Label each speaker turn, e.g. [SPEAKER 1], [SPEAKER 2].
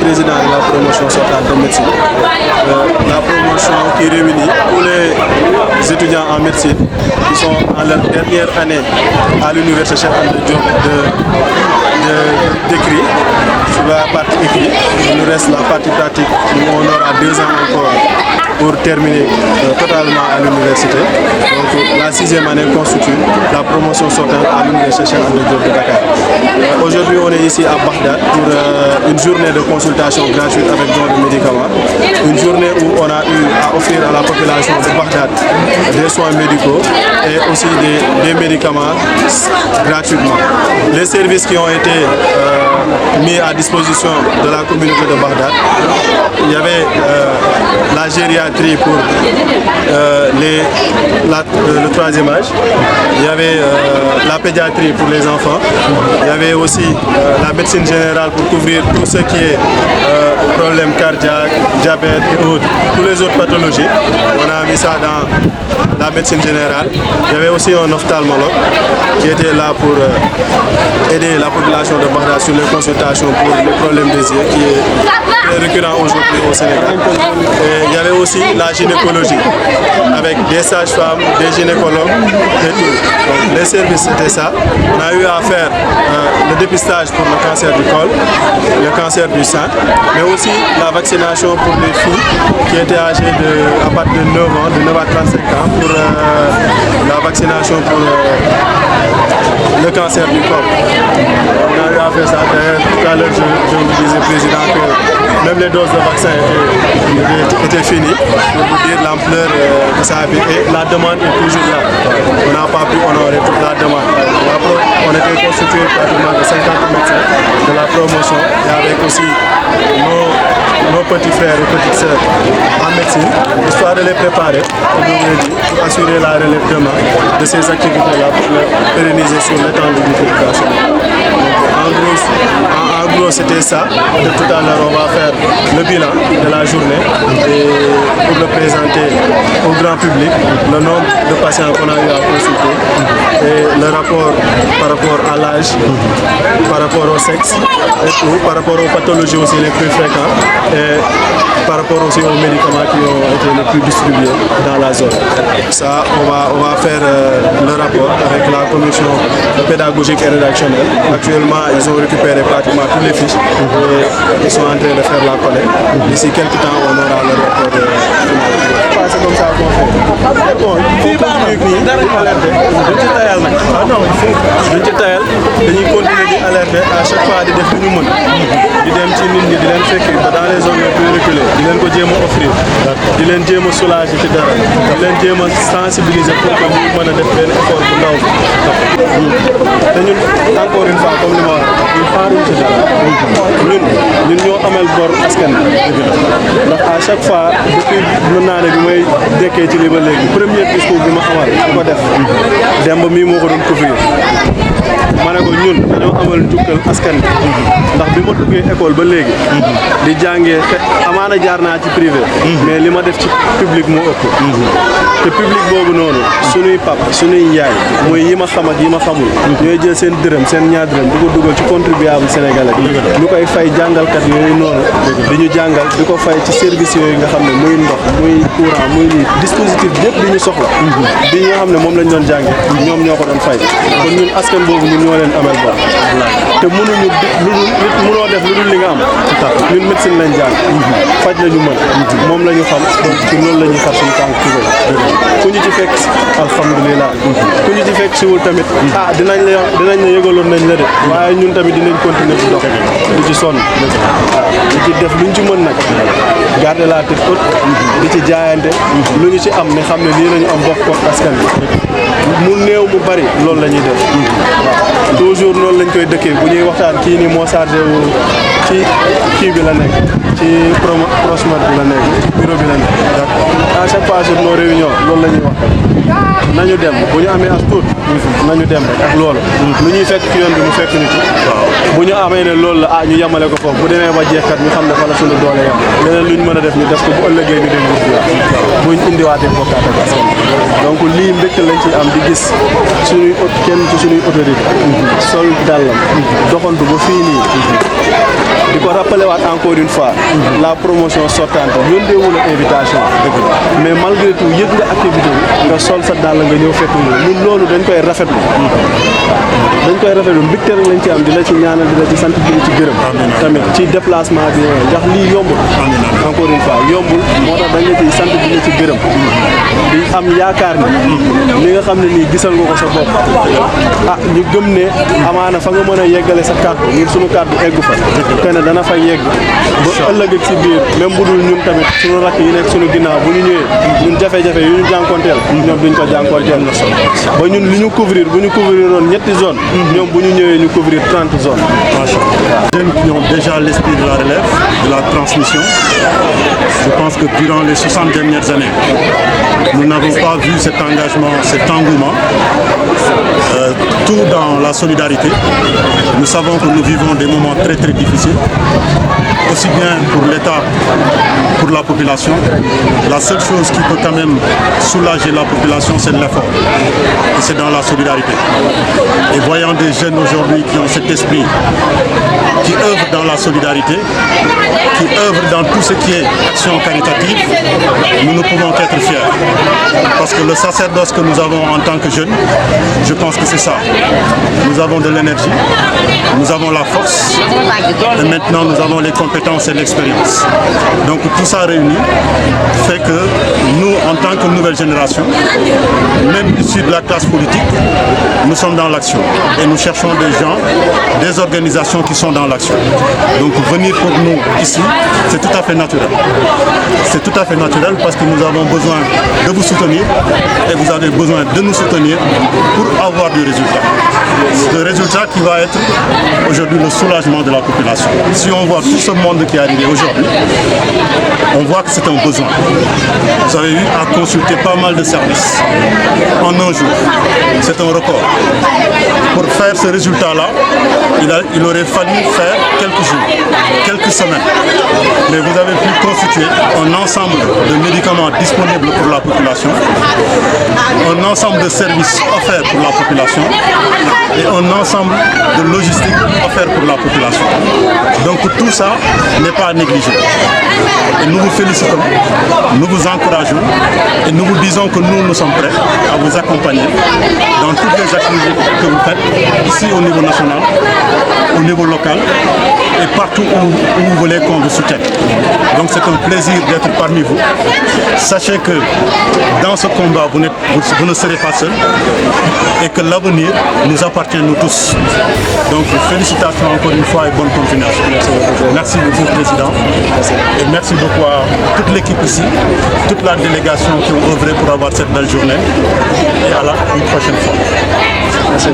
[SPEAKER 1] président de la promotion sortante de médecine. La promotion qui réunit tous les étudiants en médecine qui sont en leur dernière année à l'université Cheikh Anta Diop d'écrit sur la partie écrite. Il nous reste la partie pratique où on aura 2 ans encore pour terminer totalement à l'université. Donc la 6e année constitue la promotion sortante à l'université Cheikh Anta Diop de Dakar. Aujourd'hui on est ici à Bagdad pour une journée de consultation gratuite avec don de médicaments. Une journée où on a eu à offrir à la population de Bagdad des soins médicaux et aussi des médicaments gratuitement. Les services qui ont été mis à disposition de la communauté de Bagdad, il y avait la gériatrie pour le 3e âge, il y avait la pédiatrie pour les enfants, il y avait aussi la médecine générale pour couvrir tout ce qui est problèmes cardiaques, diabète et autres, toutes les autres pathologies. On a mis ça dans la médecine générale. Il y avait aussi un ophtalmologue qui était là pour aider la population de Bagdad sur les consultations pour les problèmes des yeux qui est très récurrent aujourd'hui au Sénégal. Et il y avait aussi la gynécologie avec des sages-femmes, des gynécologues et tout. Donc, les services c'était ça. On a eu à faire le dépistage pour le cancer du col, le cancer du sein, mais aussi la vaccination pour les filles qui étaient âgées à partir de 9 ans, de 9 à 35 ans pour la vaccination pour le cancer du corps. On a eu à faire ça. Tout à l'heure, je vous disais, Président, que même les doses de vaccin étaient finies pour vous dire l'ampleur que ça avait. Et la demande est toujours là. On n'a pas pu honorer toute la demande. On était constitué pratiquement de 50 médecins de la promotion et avec aussi nos petits frères et petites sœurs en médecine, histoire de les préparer, pour assurer la relève demain de ces activités-là pour les pérenniser sur l'étendue du population. En gros, c'était ça. De tout à l'heure, on va faire le bilan de la journée et pour le présenter au grand public, le nombre de patients qu'on a eu à consulter et le rapport par rapport à l'âge, par rapport au sexe et tout, par rapport aux pathologies aussi les plus fréquentes et par rapport aussi aux médicaments qui ont été les plus distribués dans la zone. Ça, on va faire le rapport avec la commission pédagogique et rédactionnelle. Actuellement, ils ont récupéré pratiquement toutes les fiches et ils sont en train de faire la collecte. D'ici quelques temps, on aura le rapport final. C'est comme ça qu'on fait. Bon, on continue di alerter. Duñ ci tayal nag. Ah non, duñ ci tayal. Dañuy continuer di alerter à chaque fois di def lu ñu mën. Di dem ci nit ñi di leen fekk ba dans les zones les plus reculées. Di leen ko jéem a offrir. Di leen jéem a soulager ci dara. Di leen jéem a sensibiliser pour que ñu mën a def benn effort bu ndaw. Te ñun encore une fois comme li ma wax ñun xaaruñ ci dara. ñun ñoo amal bor askan bi. Ndax à chaque fois depuis mën naa ne bi may dekkee ci li ba léegi premier discours bi ma amal ko def Demba mii moo ko doon couvrir ma ne ko ñun dañoo amal njukkal askan bi ndax bi ma duggee école ba léegi di jàngee te amaana jaar naa ci privé mais li ma def ci public moo ëpp te public boobu noonu suñuy pap suñuy yaay mooy yi ma xam ak yi ma xamul ñooy jël seen dërëm seen ñaar dërëm di ko dugal ci contribuable sénégalais bi ñu koy fay jàngalkat yooyu noonu di ñu jàngal di ko fay ci service yooyu nga xam ne muy ndox muy courant muy lii dispositif yëpp di ñu soxla bi nga xam ne moom lañ doon jànge ñoom ñoo ko doon fay kon ñun askan boobu ñun ñoo leen amal bor te mënuñu mënoo def lu dul li nga am ñun médecine lañ jàng faj la ñu mën moom la ñu xam donc ci loolu la ñuy xar suñu tànk ci ku ñu ci fekk alhamdulilah ku ñu ci fekk siwul tamit dinañ la yëgaloon nañ la de waaye ñun tamit dinañ continuer di dox di ci sonn di ci def luñ ci mën nag garder la tête haute di ci jaayante lu ñu ci am ne xam ne lii lañu am bokk ko askan bi mu néew mu bari loolu la ñuy def waaw toujours noonu lañ koy dëkkee bu ñuy waxtaan kii nii moo chargé wu ci kii bi la nekk ci promotion bi la nekk bureau bi la nekk à chaque fois sur nos réunions loolu la ñuy wax nañu dem bu ñu amee as tuut nañu dem rek ak loolu lu ñuy fekk ci yoon bi mu fekk nit bu ñu amee ne loolu la ñu yemale ko foofu bu demee ba jeexkat ñu xam ne fa la suñu doole yam leneen luñ mën a def ñu def ko bu ëllëgee ñu dem buñ indiwaatee bokkaat ak askan donc lii mbégte lañ ci am di gis suñuy kenn ci suñuy autorité sol dàllam doxantu ba fii nii di ko ko rappelé waat encore une fois la promotion sortante yónnee wu la invitation mais malgré tout yëg nga activité bi nga sol sa dàll nga ñëw fekk ñu ñun loolu dañ koy rafetlu mbégte rek lañ ci am di la ci ñaanal di la ci sant di la ci gërëm tamit ci déplacement bi ndax lii yombul encore une fois yombul moo tax dañ la ciy sant di la ci gërëm di am yaakaar ni li nga xam ne nii gisal nga ko sa bopp ñu gëm ne amaana fa nga mën a yeggale sa kàddu ñun suñu kàddu eggu fa te ne dana fa yegg ba ëllëg ak si biir même bu dul ñun tamit suñu rakk yi nekk suñu ginnaaw bu ñu ñëwee ñun jafe-jafe yu ñu jànkonteel ñoom duñ ko jànkonteel ba ñun li ñu couvrir bu ñu couvriroon ñetti zone ñoom bu ñu ñëwee ñu couvrir 30 zones.
[SPEAKER 2] Jeunes qui ont déjà l'esprit de la relève, de la transmission. Je pense que durant les 60 dernières années, nous n'avons pas vu cet engagement, cet engouement, tout dans la solidarité. Nous savons que nous vivons des moments très très difficiles, aussi bien pour l'État, pour la population. La seule chose qui peut quand même soulager la population, c'est l'effort. Et c'est dans la solidarité. Et voyant des jeunes aujourd'hui qui ont cet esprit, qui œuvrent dans la solidarité, qui œuvrent dans tout ce qui est action caritative, nous ne pouvons qu'être fiers. Parce que le sacerdoce que nous avons en tant que jeunes, je pense que c'est ça. Nous avons de l'énergie, nous avons la force, et maintenant nous avons les compétences et l'expérience. Donc tout ça réuni fait que nous, en tant que nouvelle génération, même issus de la classe politique, nous sommes dans l'action. Et nous cherchons des gens, des organisations qui sont dans l'action. Donc venir pour nous ici, c'est tout à fait naturel. C'est tout à fait naturel parce que nous avons besoin de vous soutenir et vous avez besoin de nous soutenir pour avoir du résultat. Le résultat qui va être aujourd'hui le soulagement de la population. Si on voit tout ce monde qui est arrivé aujourd'hui, on voit que c'est un besoin. Vous avez eu à consulter pas mal de services en un jour. C'est un record. Pour faire ce résultat-là, il aurait fallu faire quelques jours, quelques semaines. Mais vous avez pu constituer un ensemble de médicaments disponibles pour la population, un ensemble de services offerts pour la population et un ensemble de logistique offert pour la population. Donc tout ça n'est pas négligé. Et nous vous félicitons, nous vous encourageons et nous vous disons que nous sommes prêts à vous accompagner dans toutes les activités que vous faites, ici au niveau national, au niveau local et partout où vous voulez qu'on vous soutienne. Donc c'est un plaisir d'être parmi vous. Sachez que dans ce combat, vous ne serez pas seul et que l'avenir nous appartient nous tous. Donc félicitations encore une fois et bonne continuation. Merci beaucoup Président et merci beaucoup à toute l'équipe ici, toute la délégation qui ont œuvré pour avoir cette belle journée et à la prochaine fois. Merci.